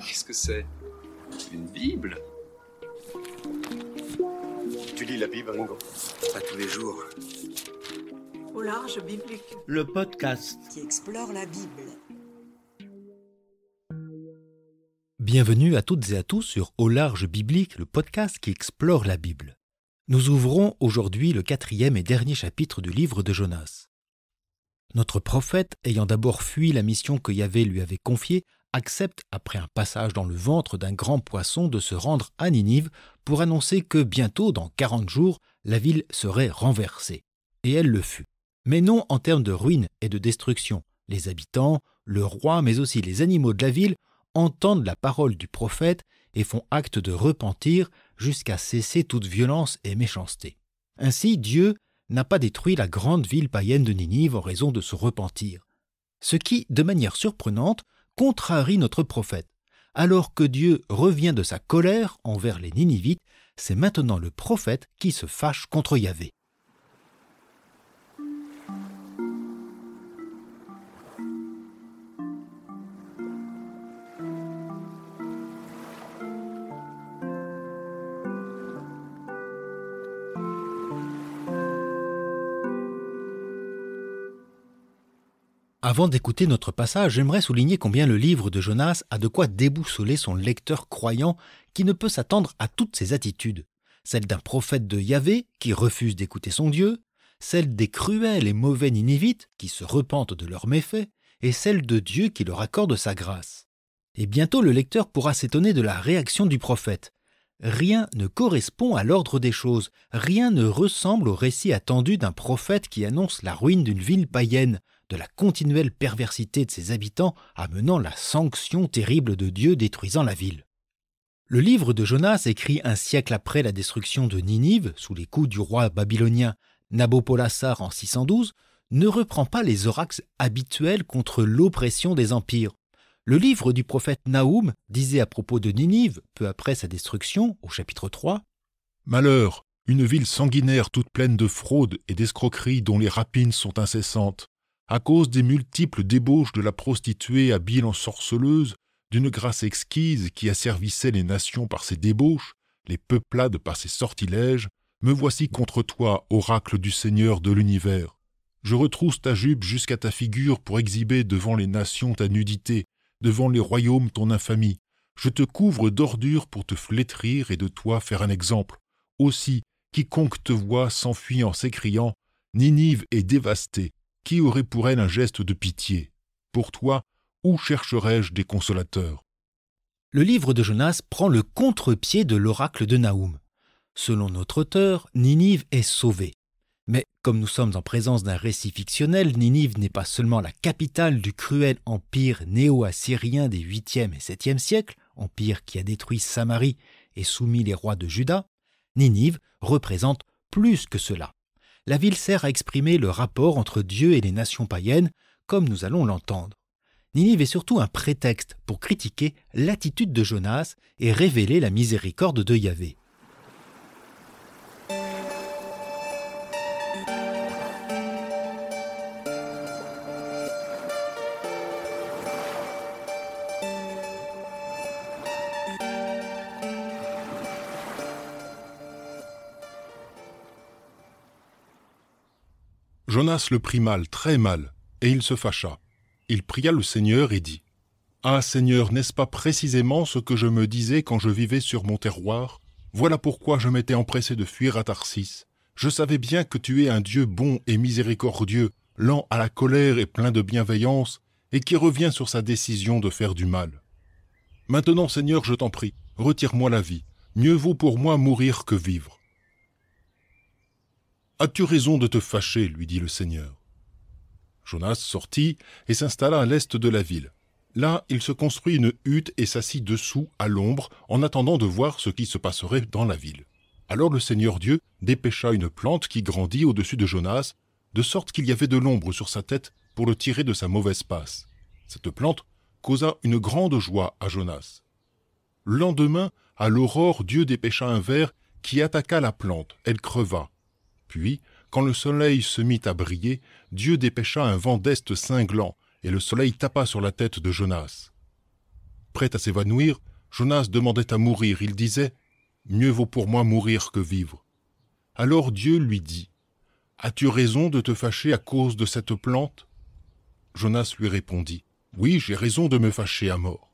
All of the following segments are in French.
Qu'est-ce que c'est? Une Bible? Tu lis la Bible, Ringo? Pas tous les jours. Au large biblique. Le podcast qui explore la Bible. Bienvenue à toutes et à tous sur Au large biblique, le podcast qui explore la Bible. Nous ouvrons aujourd'hui le 4e et dernier chapitre du livre de Jonas. Notre prophète, ayant d'abord fui la mission que Yahvé lui avait confiée, accepte, après un passage dans le ventre d'un grand poisson, de se rendre à Ninive pour annoncer que bientôt, dans 40 jours, la ville serait renversée. Et elle le fut. Mais non en termes de ruine et de destruction. Les habitants, le roi, mais aussi les animaux de la ville entendent la parole du prophète et font acte de repentir jusqu'à cesser toute violence et méchanceté. Ainsi, Dieu n'a pas détruit la grande ville païenne de Ninive en raison de ce repentir. Ce qui, de manière surprenante, contrarie notre prophète. Alors que Dieu revient de sa colère envers les Ninivites, c'est maintenant le prophète qui se fâche contre Yahvé. Avant d'écouter notre passage, j'aimerais souligner combien le livre de Jonas a de quoi déboussoler son lecteur croyant qui ne peut s'attendre à toutes ses attitudes. Celle d'un prophète de Yahvé qui refuse d'écouter son Dieu, celle des cruels et mauvais Ninivites qui se repentent de leurs méfaits, et celle de Dieu qui leur accorde sa grâce. Et bientôt le lecteur pourra s'étonner de la réaction du prophète. Rien ne correspond à l'ordre des choses, rien ne ressemble au récit attendu d'un prophète qui annonce la ruine d'une ville païenne, de la continuelle perversité de ses habitants amenant la sanction terrible de Dieu détruisant la ville. Le livre de Jonas, écrit un siècle après la destruction de Ninive, sous les coups du roi babylonien Nabopolassar en 612, ne reprend pas les oracles habituels contre l'oppression des empires. Le livre du prophète Naoum disait à propos de Ninive, peu après sa destruction, au chapitre 3, « Malheur, une ville sanguinaire toute pleine de fraudes et d'escroqueries dont les rapines sont incessantes. À cause des multiples débauches de la prostituée habile en sorceleuse, d'une grâce exquise qui asservissait les nations par ses débauches, les peuplades par ses sortilèges, me voici contre toi, oracle du Seigneur de l'univers. Je retrousse ta jupe jusqu'à ta figure pour exhiber devant les nations ta nudité, devant les royaumes ton infamie. Je te couvre d'ordures pour te flétrir et de toi faire un exemple. Aussi, quiconque te voit s'enfuit en s'écriant « Ninive est dévastée ». Qui aurait pour elle un geste de pitié? Pour toi, où chercherais-je des consolateurs? Le livre de Jonas prend le contre-pied de l'oracle de Naoum. Selon notre auteur, Ninive est sauvée. Mais comme nous sommes en présence d'un récit fictionnel, Ninive n'est pas seulement la capitale du cruel empire néo-assyrien des 8e et 7e siècles, empire qui a détruit Samarie et soumis les rois de Juda. Ninive représente plus que cela. La ville sert à exprimer le rapport entre Dieu et les nations païennes, comme nous allons l'entendre. Ninive est surtout un prétexte pour critiquer l'attitude de Jonas et révéler la miséricorde de Yahvé. Jonas le prit mal, très mal, et il se fâcha. Il pria le Seigneur et dit « Ah Seigneur, n'est-ce pas précisément ce que je me disais quand je vivais sur mon terroir? Voilà pourquoi je m'étais empressé de fuir à Tarsis. Je savais bien que tu es un Dieu bon et miséricordieux, lent à la colère et plein de bienveillance, et qui revient sur sa décision de faire du mal. Maintenant, Seigneur, je t'en prie, retire-moi la vie. Mieux vaut pour moi mourir que vivre. » « As-tu raison de te fâcher, lui dit le Seigneur. » Jonas sortit et s'installa à l'est de la ville. Là, il se construit une hutte et s'assit dessous, à l'ombre, en attendant de voir ce qui se passerait dans la ville. Alors le Seigneur Dieu dépêcha une plante qui grandit au-dessus de Jonas, de sorte qu'il y avait de l'ombre sur sa tête pour le tirer de sa mauvaise passe. Cette plante causa une grande joie à Jonas. Le lendemain, à l'aurore, Dieu dépêcha un ver qui attaqua la plante. Elle creva. Puis, quand le soleil se mit à briller, Dieu dépêcha un vent d'est cinglant, et le soleil tapa sur la tête de Jonas. prêt à s'évanouir, Jonas demandait à mourir. Il disait « Mieux vaut pour moi mourir que vivre ». Alors Dieu lui dit « As-tu raison de te fâcher à cause de cette plante ?» Jonas lui répondit « Oui, j'ai raison de me fâcher à mort. »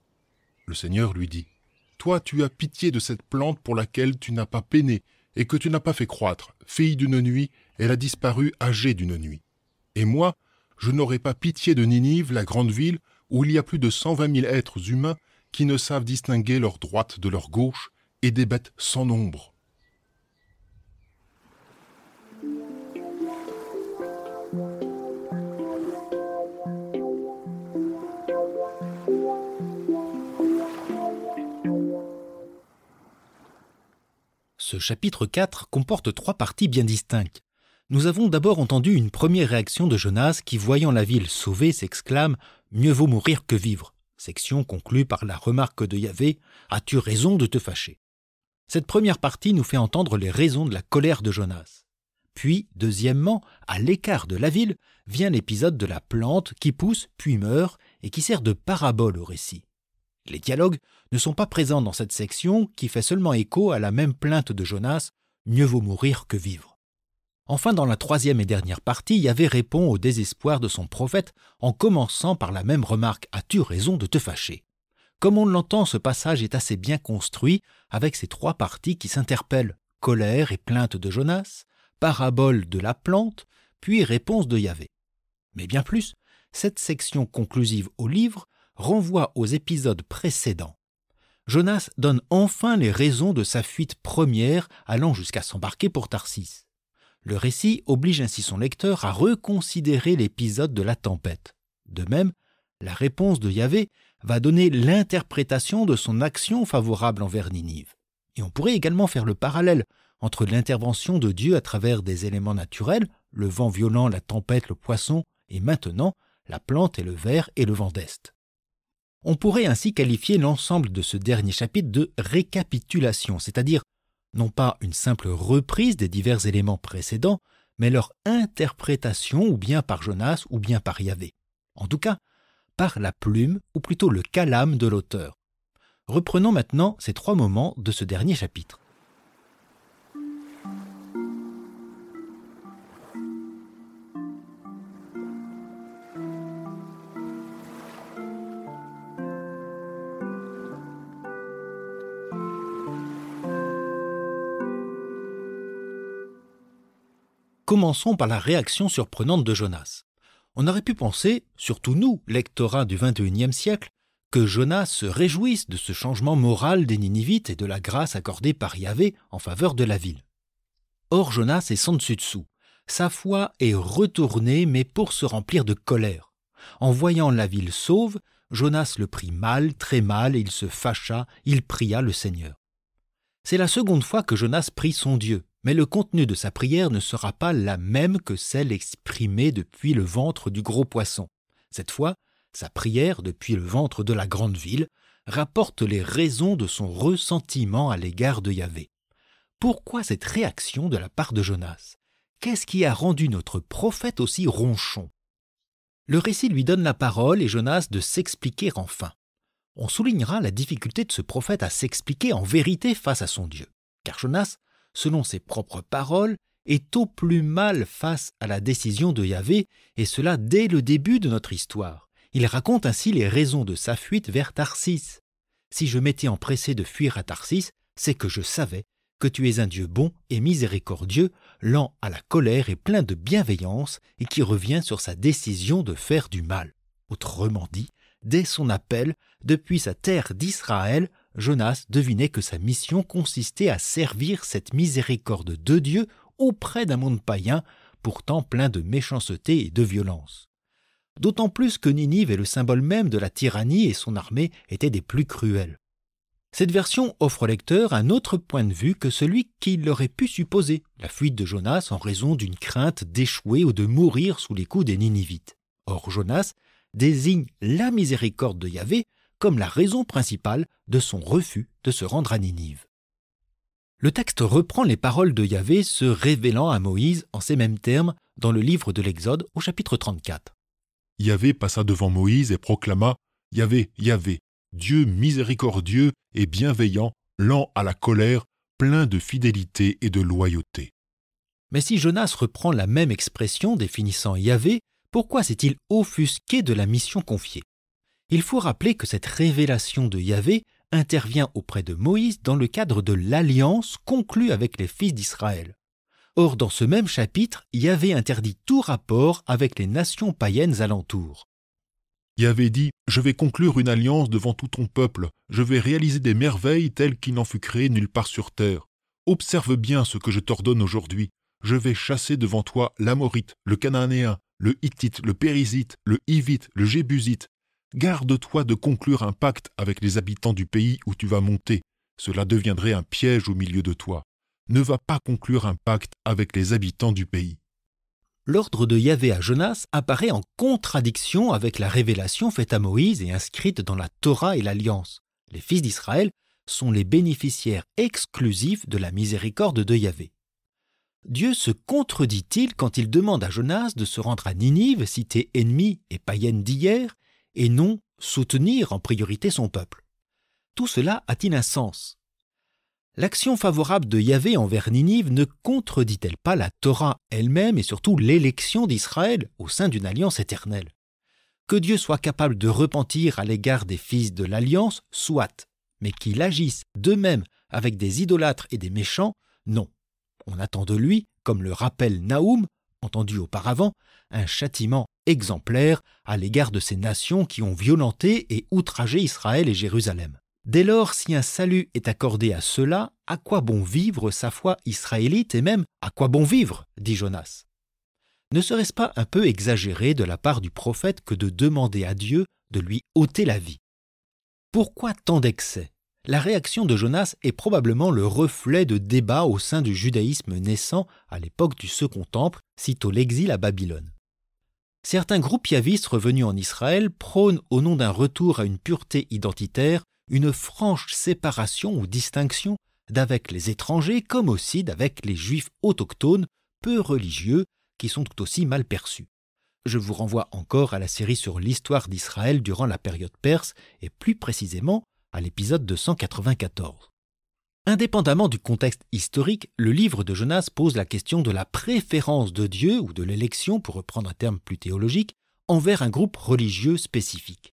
Le Seigneur lui dit « Toi, tu as pitié de cette plante pour laquelle tu n'as pas peiné et que tu n'as pas fait croître. Fille d'une nuit, elle a disparu âgée d'une nuit. Et moi, je n'aurai pas pitié de Ninive, la grande ville, où il y a plus de 120 000 êtres humains qui ne savent distinguer leur droite de leur gauche et des bêtes sans nombre. » Ce chapitre 4 comporte 3 parties bien distinctes. Nous avons d'abord entendu une première réaction de Jonas qui, voyant la ville sauvée, s'exclame « Mieux vaut mourir que vivre », section conclue par la remarque de Yahvé « As-tu raison de te fâcher ?» Cette première partie nous fait entendre les raisons de la colère de Jonas. Puis, deuxièmement, à l'écart de la ville, vient l'épisode de la plante qui pousse puis meurt et qui sert de parabole au récit. Les dialogues ne sont pas présents dans cette section qui fait seulement écho à la même plainte de Jonas « Mieux vaut mourir que vivre ». Enfin, dans la troisième et dernière partie, Yahvé répond au désespoir de son prophète en commençant par la même remarque « As-tu raison de te fâcher ?» Comme on l'entend, ce passage est assez bien construit avec ces 3 parties qui s'interpellent « colère et plainte de Jonas »,« parabole de la plante », puis réponse de Yahvé. Mais bien plus, cette section conclusive au livre renvoie aux épisodes précédents. Jonas donne enfin les raisons de sa fuite première allant jusqu'à s'embarquer pour Tarsis. Le récit oblige ainsi son lecteur à reconsidérer l'épisode de la tempête. De même, la réponse de Yahvé va donner l'interprétation de son action favorable envers Ninive. Et on pourrait également faire le parallèle entre l'intervention de Dieu à travers des éléments naturels, le vent violent, la tempête, le poisson, et maintenant la plante et le ver et le vent d'est. On pourrait ainsi qualifier l'ensemble de ce dernier chapitre de récapitulation, c'est-à-dire non pas une simple reprise des divers éléments précédents, mais leur interprétation ou bien par Jonas ou bien par Yahvé. En tout cas, par la plume ou plutôt le calame de l'auteur. Reprenons maintenant ces 3 moments de ce dernier chapitre. Commençons par la réaction surprenante de Jonas. On aurait pu penser, surtout nous, lectorat du XXIe siècle, que Jonas se réjouisse de ce changement moral des Ninivites et de la grâce accordée par Yahvé en faveur de la ville. Or Jonas est sans dessus dessous. Sa foi est retournée, mais pour se remplir de colère. En voyant la ville sauve, Jonas le prit mal, très mal, et il se fâcha, il pria le Seigneur. C'est la seconde fois que Jonas prie son Dieu. Mais le contenu de sa prière ne sera pas la même que celle exprimée depuis le ventre du gros poisson. Cette fois, sa prière depuis le ventre de la grande ville rapporte les raisons de son ressentiment à l'égard de Yahvé. Pourquoi cette réaction de la part de Jonas ? Qu'est-ce qui a rendu notre prophète aussi ronchon ? Le récit lui donne la parole et Jonas de s'expliquer enfin. On soulignera la difficulté de ce prophète à s'expliquer en vérité face à son Dieu. Car Jonas, selon ses propres paroles, est au plus mal face à la décision de Yahvé, et cela dès le début de notre histoire. Il raconte ainsi les raisons de sa fuite vers Tarsis. « Si je m'étais empressé de fuir à Tarsis, c'est que je savais que tu es un Dieu bon et miséricordieux, lent à la colère et plein de bienveillance, et qui revient sur sa décision de faire du mal. » Autrement dit, dès son appel, depuis sa terre d'Israël, Jonas devinait que sa mission consistait à servir cette miséricorde de Dieu auprès d'un monde païen, pourtant plein de méchanceté et de violence. D'autant plus que Ninive est le symbole même de la tyrannie et son armée était des plus cruelles. Cette version offre au lecteur un autre point de vue que celui qu'il aurait pu supposer, la fuite de Jonas en raison d'une crainte d'échouer ou de mourir sous les coups des Ninivites. Or Jonas désigne la miséricorde de Yahvé comme la raison principale de son refus de se rendre à Ninive. Le texte reprend les paroles de Yahvé se révélant à Moïse en ces mêmes termes dans le livre de l'Exode au chapitre 34. Yahvé passa devant Moïse et proclama « Yahvé, Yahvé, Dieu miséricordieux et bienveillant, lent à la colère, plein de fidélité et de loyauté. Mais si Jonas reprend la même expression définissant Yahvé, pourquoi s'est-il offusqué de la mission confiée? Il faut rappeler que cette révélation de Yahvé intervient auprès de Moïse dans le cadre de l'alliance conclue avec les fils d'Israël. Or, dans ce même chapitre, Yahvé interdit tout rapport avec les nations païennes alentours. Yahvé dit « Je vais conclure une alliance devant tout ton peuple, je vais réaliser des merveilles telles qu'il n'en fut créé nulle part sur terre. Observe bien ce que je t'ordonne aujourd'hui. Je vais chasser devant toi l'Amorite, le Cananéen, le Hittite, le Périzite, le Hivite, le Jébusite. Garde-toi de conclure un pacte avec les habitants du pays où tu vas monter. Cela deviendrait un piège au milieu de toi. Ne va pas conclure un pacte avec les habitants du pays. » L'ordre de Yahvé à Jonas apparaît en contradiction avec la révélation faite à Moïse et inscrite dans la Torah et l'Alliance. Les fils d'Israël sont les bénéficiaires exclusifs de la miséricorde de Yahvé. Dieu se contredit-il quand il demande à Jonas de se rendre à Ninive, cité ennemie et païenne d'hier, et non soutenir en priorité son peuple? Tout cela a-t-il un sens? L'action favorable de Yahvé envers Ninive ne contredit-elle pas la Torah elle-même et surtout l'élection d'Israël au sein d'une alliance éternelle? Que Dieu soit capable de repentir à l'égard des fils de l'alliance, soit, mais qu'il agisse de même avec des idolâtres et des méchants, non. On attend de lui, comme le rappelle Naoum, entendu auparavant, un châtiment exemplaire à l'égard de ces nations qui ont violenté et outragé Israël et Jérusalem. Dès lors, si un salut est accordé à ceux-là, à quoi bon vivre sa foi israélite et même à quoi bon vivre, dit Jonas. Ne serait-ce pas un peu exagéré de la part du prophète que de demander à Dieu de lui ôter la vie? Pourquoi tant d'excès? La réaction de Jonas est probablement le reflet de débats au sein du judaïsme naissant à l'époque du Second Temple, sitôt l'exil à Babylone. Certains groupes yavistes revenus en Israël prônent au nom d'un retour à une pureté identitaire une franche séparation ou distinction d'avec les étrangers comme aussi d'avec les juifs autochtones peu religieux qui sont tout aussi mal perçus. Je vous renvoie encore à la série sur l'histoire d'Israël durant la période perse et plus précisément à l'épisode 294. Indépendamment du contexte historique, le livre de Jonas pose la question de la préférence de Dieu ou de l'élection, pour reprendre un terme plus théologique, envers un groupe religieux spécifique.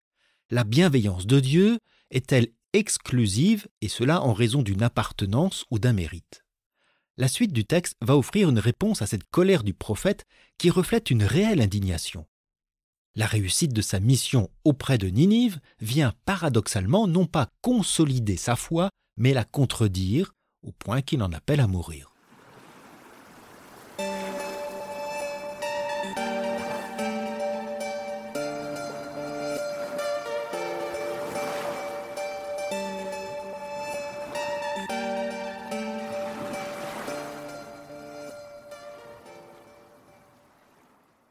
La bienveillance de Dieu est-elle exclusive, et cela en raison d'une appartenance ou d'un mérite? La suite du texte va offrir une réponse à cette colère du prophète qui reflète une réelle indignation. La réussite de sa mission auprès de Ninive vient paradoxalement non pas consolider sa foi, mais la contredire au point qu'il en appelle à mourir.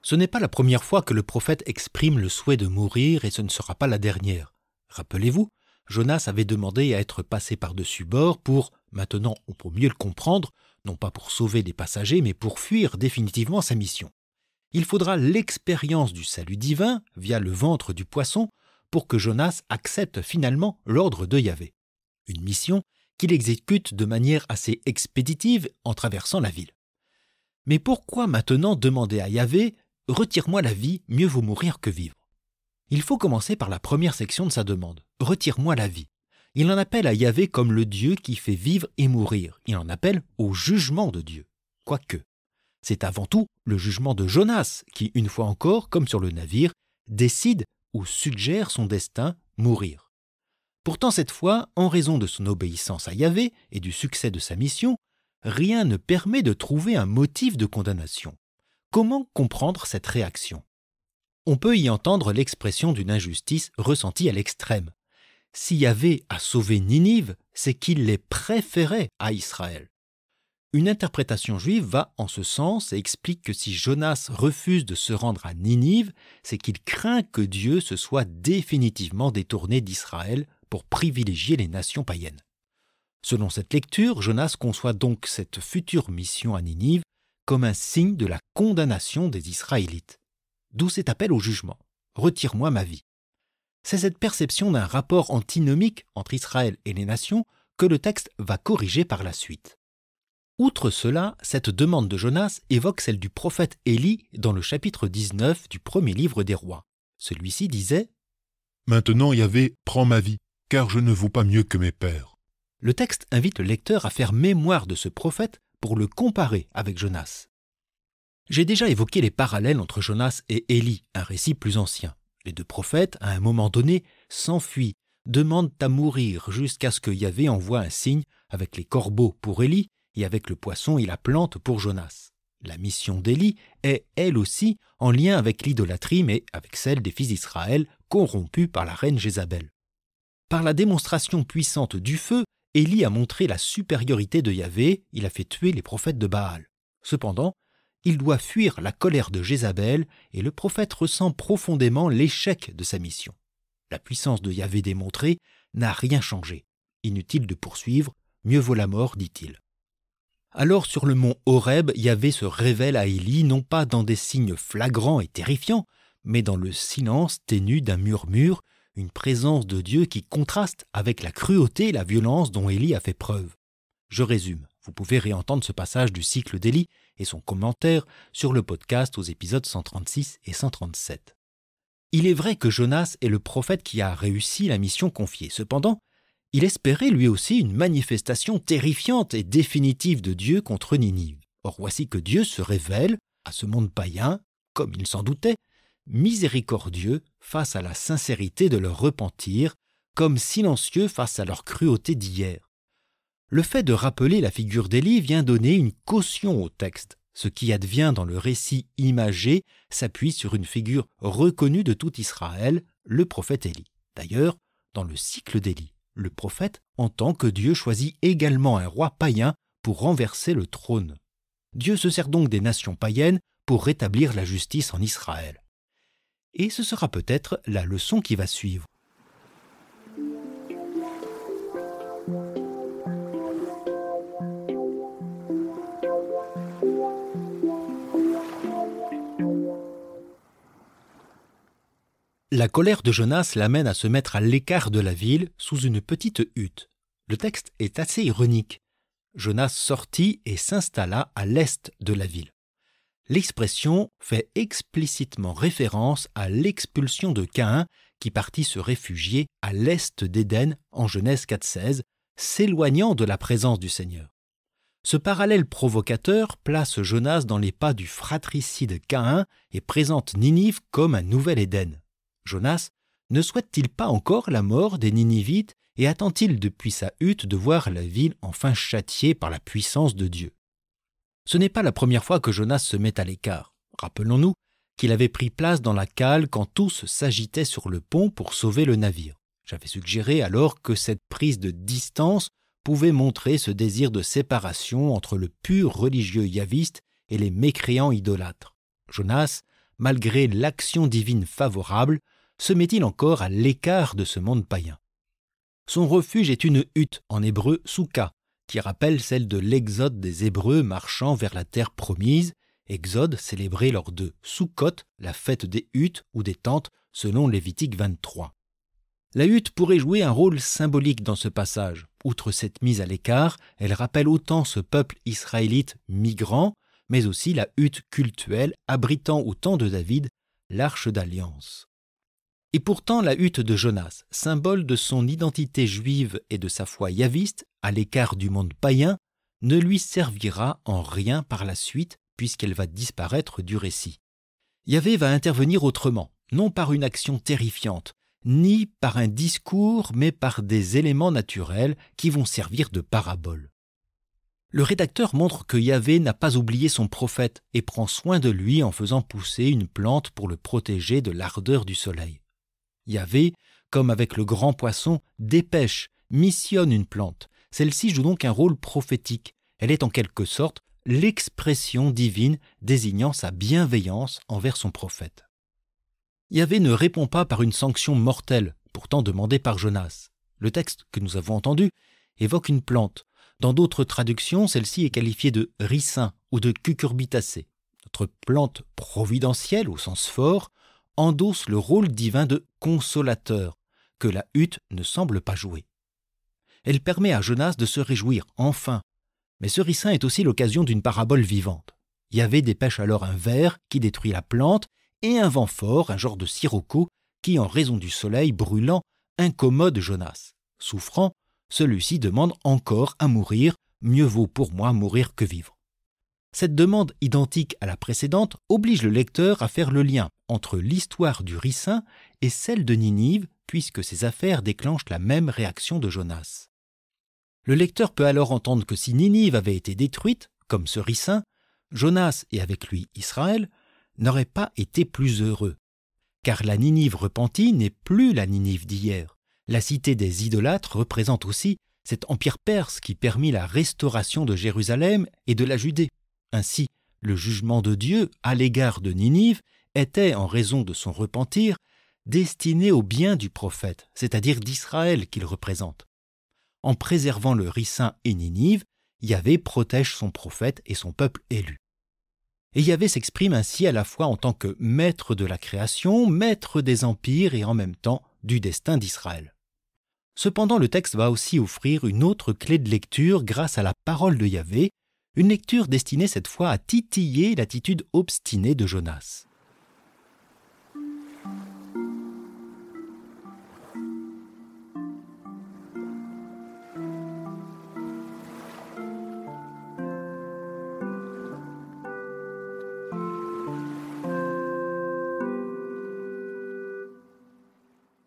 Ce n'est pas la première fois que le prophète exprime le souhait de mourir et ce ne sera pas la dernière. Rappelez-vous, Jonas avait demandé à être passé par-dessus bord pour, maintenant on peut mieux le comprendre, non pas pour sauver des passagers mais pour fuir définitivement sa mission. Il faudra l'expérience du salut divin, via le ventre du poisson, pour que Jonas accepte finalement l'ordre de Yahvé. Une mission qu'il exécute de manière assez expéditive en traversant la ville. Mais pourquoi maintenant demander à Yahvé « Retire-moi la vie, mieux vaut mourir que vivre ». Il faut commencer par la première section de sa demande. « Retire-moi la vie ». Il en appelle à Yahvé comme le Dieu qui fait vivre et mourir. Il en appelle au jugement de Dieu. Quoique, c'est avant tout le jugement de Jonas qui, une fois encore, comme sur le navire, décide ou suggère son destin, mourir. Pourtant cette fois, en raison de son obéissance à Yahvé et du succès de sa mission, rien ne permet de trouver un motif de condamnation. Comment comprendre cette réaction? On peut y entendre l'expression d'une injustice ressentie à l'extrême. Si Yahvé a sauvé Ninive, c'est qu'il les préférait à Israël. Une interprétation juive va en ce sens et explique que si Jonas refuse de se rendre à Ninive, c'est qu'il craint que Dieu se soit définitivement détourné d'Israël pour privilégier les nations païennes. Selon cette lecture, Jonas conçoit donc cette future mission à Ninive comme un signe de la condamnation des Israélites. D'où cet appel au jugement. « Retire-moi ma vie ». C'est cette perception d'un rapport antinomique entre Israël et les nations que le texte va corriger par la suite. Outre cela, cette demande de Jonas évoque celle du prophète Élie dans le chapitre 19 du premier livre des rois. Celui-ci disait « Maintenant, Yahvé, prends ma vie, car je ne vaux pas mieux que mes pères. » Le texte invite le lecteur à faire mémoire de ce prophète pour le comparer avec Jonas. J'ai déjà évoqué les parallèles entre Jonas et Élie, un récit plus ancien. Les deux prophètes, à un moment donné, s'enfuient, demandent à mourir jusqu'à ce que Yahvé envoie un signe avec les corbeaux pour Élie et avec le poisson et la plante pour Jonas. La mission d'Élie est, elle aussi, en lien avec l'idolâtrie, mais avec celle des fils d'Israël corrompus par la reine Jézabel. Par la démonstration puissante du feu, Élie a montré la supériorité de Yahvé, il a fait tuer les prophètes de Baal. Cependant, il doit fuir la colère de Jézabel et le prophète ressent profondément l'échec de sa mission. La puissance de Yahvé démontrée n'a rien changé. Inutile de poursuivre, mieux vaut la mort, dit-il. Alors sur le mont Horeb, Yahvé se révèle à Élie non pas dans des signes flagrants et terrifiants, mais dans le silence ténu d'un murmure, une présence de Dieu qui contraste avec la cruauté et la violence dont Élie a fait preuve. Je résume, vous pouvez réentendre ce passage du cycle d'Élie et son commentaire sur le podcast aux épisodes 136 et 137. Il est vrai que Jonas est le prophète qui a réussi la mission confiée. Cependant, il espérait lui aussi une manifestation terrifiante et définitive de Dieu contre Ninive. Or voici que Dieu se révèle à ce monde païen, comme il s'en doutait, miséricordieux face à la sincérité de leur repentir, comme silencieux face à leur cruauté d'hier. Le fait de rappeler la figure d'Élie vient donner une caution au texte. Ce qui advient dans le récit imagé s'appuie sur une figure reconnue de tout Israël, le prophète Élie. D'ailleurs, dans le cycle d'Élie, le prophète entend que Dieu choisit également un roi païen pour renverser le trône. Dieu se sert donc des nations païennes pour rétablir la justice en Israël. Et ce sera peut-être la leçon qui va suivre. La colère de Jonas l'amène à se mettre à l'écart de la ville, sous une petite hutte. Le texte est assez ironique. Jonas sortit et s'installa à l'est de la ville. L'expression fait explicitement référence à l'expulsion de Caïn qui partit se réfugier à l'est d'Éden en Genèse 4,16, s'éloignant de la présence du Seigneur. Ce parallèle provocateur place Jonas dans les pas du fratricide Caïn et présente Ninive comme un nouvel Éden. Jonas ne souhaite-t-il pas encore la mort des Ninivites et attend-il depuis sa hutte de voir la ville enfin châtiée par la puissance de Dieu? Ce n'est pas la première fois que Jonas se met à l'écart. Rappelons-nous qu'il avait pris place dans la cale quand tous s'agitaient sur le pont pour sauver le navire. J'avais suggéré alors que cette prise de distance pouvait montrer ce désir de séparation entre le pur religieux yaviste et les mécréants idolâtres. Jonas, malgré l'action divine favorable, se met-il encore à l'écart de ce monde païen. Son refuge est une hutte, en hébreu souka, qui rappelle celle de l'exode des Hébreux marchant vers la terre promise, exode célébré lors de Sukkot, la fête des huttes ou des tentes, selon Lévitique 23. La hutte pourrait jouer un rôle symbolique dans ce passage. Outre cette mise à l'écart, elle rappelle autant ce peuple israélite migrant, mais aussi la hutte cultuelle abritant au temps de David l'arche d'alliance. Et pourtant la hutte de Jonas, symbole de son identité juive et de sa foi yaviste, à l'écart du monde païen, ne lui servira en rien par la suite puisqu'elle va disparaître du récit. Yahvé va intervenir autrement, non par une action terrifiante, ni par un discours, mais par des éléments naturels qui vont servir de parabole. Le rédacteur montre que Yahvé n'a pas oublié son prophète et prend soin de lui en faisant pousser une plante pour le protéger de l'ardeur du soleil. Yahvé, comme avec le grand poisson, dépêche, missionne une plante. Celle-ci joue donc un rôle prophétique. Elle est en quelque sorte l'expression divine désignant sa bienveillance envers son prophète. Yahvé ne répond pas par une sanction mortelle, pourtant demandée par Jonas. Le texte que nous avons entendu évoque une plante. Dans d'autres traductions, celle-ci est qualifiée de ricin ou de cucurbitacée. Notre plante providentielle au sens fort endosse le rôle divin de consolateur, que la hutte ne semble pas jouer. Elle permet à Jonas de se réjouir, enfin. Mais ce ricin est aussi l'occasion d'une parabole vivante. Yahvé dépêche alors un ver qui détruit la plante et un vent fort, un genre de sirocco, qui, en raison du soleil brûlant, incommode Jonas. Souffrant, celui-ci demande encore à mourir, mieux vaut pour moi mourir que vivre. Cette demande identique à la précédente oblige le lecteur à faire le lien entre l'histoire du ricin et celle de Ninive, puisque ces affaires déclenchent la même réaction de Jonas. Le lecteur peut alors entendre que si Ninive avait été détruite, comme ce ricin, Jonas et avec lui Israël n'auraient pas été plus heureux. Car la Ninive repentie n'est plus la Ninive d'hier. La cité des idolâtres représente aussi cet empire perse qui permit la restauration de Jérusalem et de la Judée. Ainsi, le jugement de Dieu à l'égard de Ninive était, en raison de son repentir, destiné au bien du prophète, c'est-à-dire d'Israël qu'il représente. En préservant le ricin et Ninive, Yahvé protège son prophète et son peuple élu. Et Yahvé s'exprime ainsi à la fois en tant que maître de la création, maître des empires et en même temps du destin d'Israël. Cependant, le texte va aussi offrir une autre clé de lecture grâce à la parole de Yahvé, une lecture destinée cette fois à titiller l'attitude obstinée de Jonas.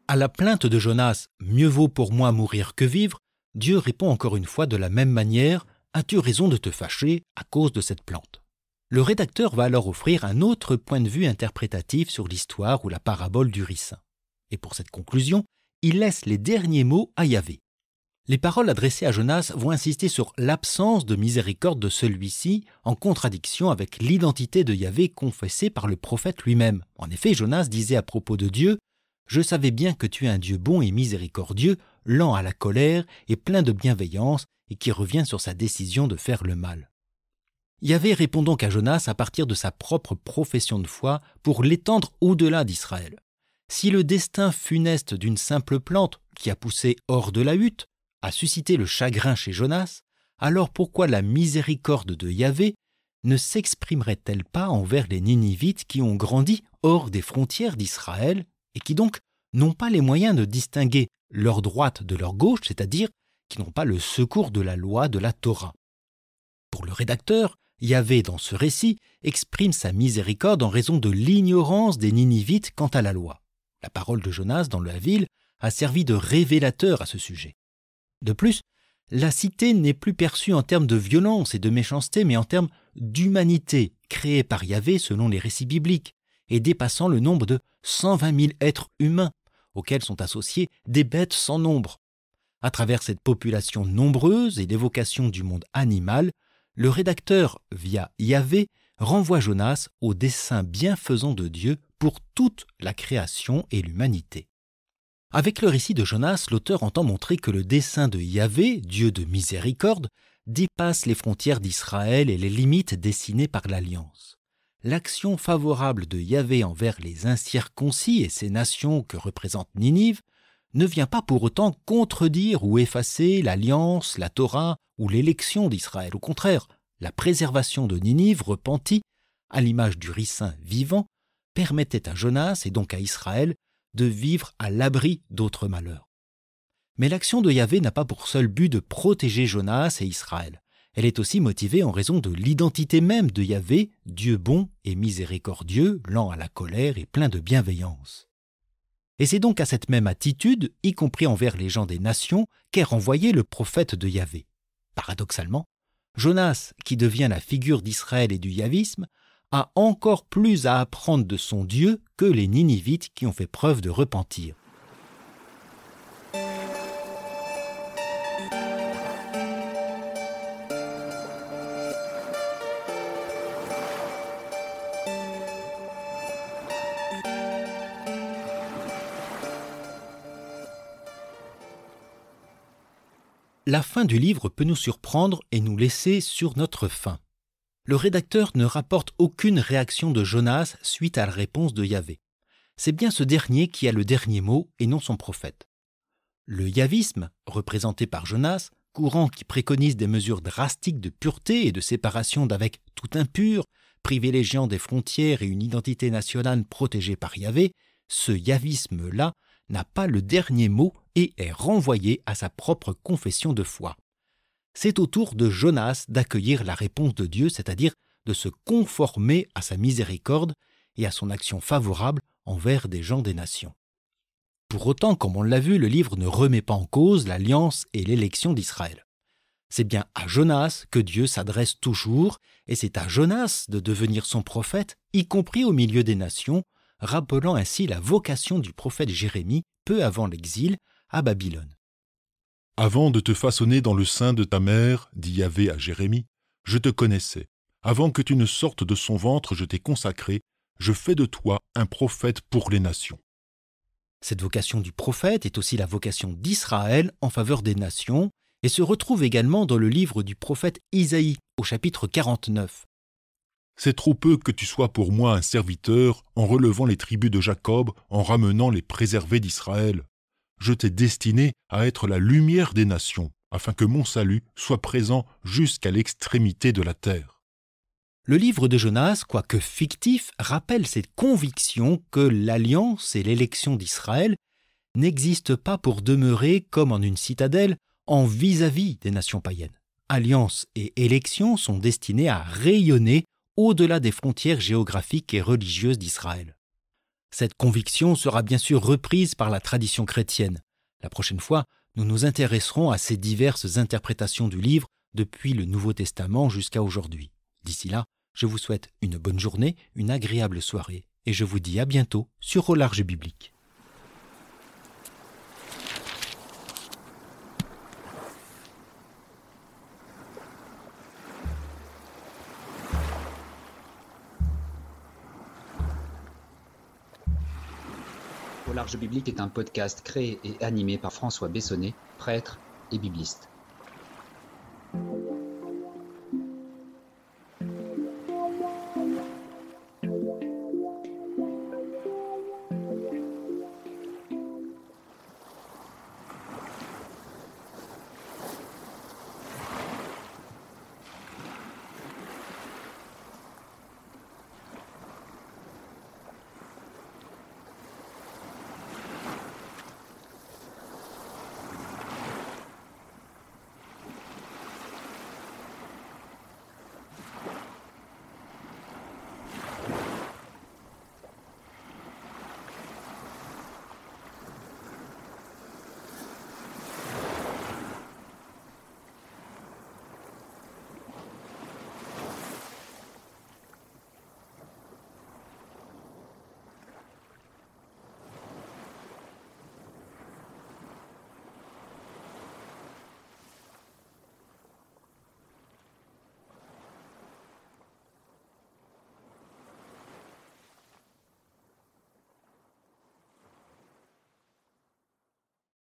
À la plainte de Jonas « Mieux vaut pour moi mourir que vivre », Dieu répond encore une fois de la même manière « As-tu raison de te fâcher à cause de cette plante ?» Le rédacteur va alors offrir un autre point de vue interprétatif sur l'histoire ou la parabole du ricin. Et pour cette conclusion, il laisse les derniers mots à Yahvé. Les paroles adressées à Jonas vont insister sur l'absence de miséricorde de celui-ci, en contradiction avec l'identité de Yahvé confessée par le prophète lui-même. En effet, Jonas disait à propos de Dieu « Je savais bien que tu es un Dieu bon et miséricordieux, lent à la colère et plein de bienveillance, et qui revient sur sa décision de faire le mal. » Yahvé répond donc à Jonas à partir de sa propre profession de foi pour l'étendre au-delà d'Israël. Si le destin funeste d'une simple plante qui a poussé hors de la hutte a suscité le chagrin chez Jonas, alors pourquoi la miséricorde de Yahvé ne s'exprimerait-elle pas envers les Ninivites qui ont grandi hors des frontières d'Israël et qui donc n'ont pas les moyens de distinguer leur droite de leur gauche, c'est-à-dire qui n'ont pas le secours de la loi de la Torah. Pour le rédacteur, Yahvé, dans ce récit, exprime sa miséricorde en raison de l'ignorance des Ninivites quant à la loi. La parole de Jonas dans la ville a servi de révélateur à ce sujet. De plus, la cité n'est plus perçue en termes de violence et de méchanceté, mais en termes d'humanité, créée par Yahvé selon les récits bibliques, et dépassant le nombre de 120 000 êtres humains, auxquels sont associés des bêtes sans nombre. À travers cette population nombreuse et l'évocation du monde animal, le rédacteur, via Yahvé, renvoie Jonas au dessein bienfaisant de Dieu pour toute la création et l'humanité. Avec le récit de Jonas, l'auteur entend montrer que le dessein de Yahvé, Dieu de miséricorde, dépasse les frontières d'Israël et les limites dessinées par l'Alliance. L'action favorable de Yahvé envers les incirconcis et ces nations que représente Ninive ne vient pas pour autant contredire ou effacer l'Alliance, la Torah ou l'élection d'Israël. Au contraire, la préservation de Ninive repentie, à l'image du ricin vivant, permettait à Jonas et donc à Israël de vivre à l'abri d'autres malheurs. Mais l'action de Yahvé n'a pas pour seul but de protéger Jonas et Israël. Elle est aussi motivée en raison de l'identité même de Yahvé, Dieu bon et miséricordieux, lent à la colère et plein de bienveillance. Et c'est donc à cette même attitude, y compris envers les gens des nations, qu'est renvoyé le prophète de Yahvé. Paradoxalement, Jonas, qui devient la figure d'Israël et du yahvisme, a encore plus à apprendre de son Dieu que les Ninivites qui ont fait preuve de repentir. La fin du livre peut nous surprendre et nous laisser sur notre faim. Le rédacteur ne rapporte aucune réaction de Jonas suite à la réponse de Yahvé. c'est bien ce dernier qui a le dernier mot et non son prophète. Le yavisme, représenté par Jonas, courant qui préconise des mesures drastiques de pureté et de séparation d'avec tout impur, privilégiant des frontières et une identité nationale protégée par Yahvé, ce yavisme-là n'a pas le dernier mot et est renvoyé à sa propre confession de foi. C'est au tour de Jonas d'accueillir la réponse de Dieu, c'est-à-dire de se conformer à sa miséricorde et à son action favorable envers des gens des nations. Pour autant, comme on l'a vu, le livre ne remet pas en cause l'alliance et l'élection d'Israël. C'est bien à Jonas que Dieu s'adresse toujours, et c'est à Jonas de devenir son prophète, y compris au milieu des nations, rappelant ainsi la vocation du prophète Jérémie peu avant l'exil à Babylone. « Avant de te façonner dans le sein de ta mère, dit Yahvé à Jérémie, je te connaissais. Avant que tu ne sortes de son ventre, je t'ai consacré. Je fais de toi un prophète pour les nations. » Cette vocation du prophète est aussi la vocation d'Israël en faveur des nations et se retrouve également dans le livre du prophète Isaïe, au chapitre 49. « C'est trop peu que tu sois pour moi un serviteur en relevant les tribus de Jacob, en ramenant les préservés d'Israël. Je t'ai destiné à être la lumière des nations, afin que mon salut soit présent jusqu'à l'extrémité de la terre. » Le livre de Jonas, quoique fictif, rappelle cette conviction que l'alliance et l'élection d'Israël n'existent pas pour demeurer comme en une citadelle en vis-à-vis des nations païennes. Alliance et élection sont destinées à rayonner au-delà des frontières géographiques et religieuses d'Israël. Cette conviction sera bien sûr reprise par la tradition chrétienne. La prochaine fois, nous nous intéresserons à ces diverses interprétations du livre depuis le Nouveau Testament jusqu'à aujourd'hui. D'ici là, je vous souhaite une bonne journée, une agréable soirée, et je vous dis à bientôt sur Au Large Biblique. Au Large Biblique est un podcast créé et animé par François Bessonnet, prêtre et bibliste.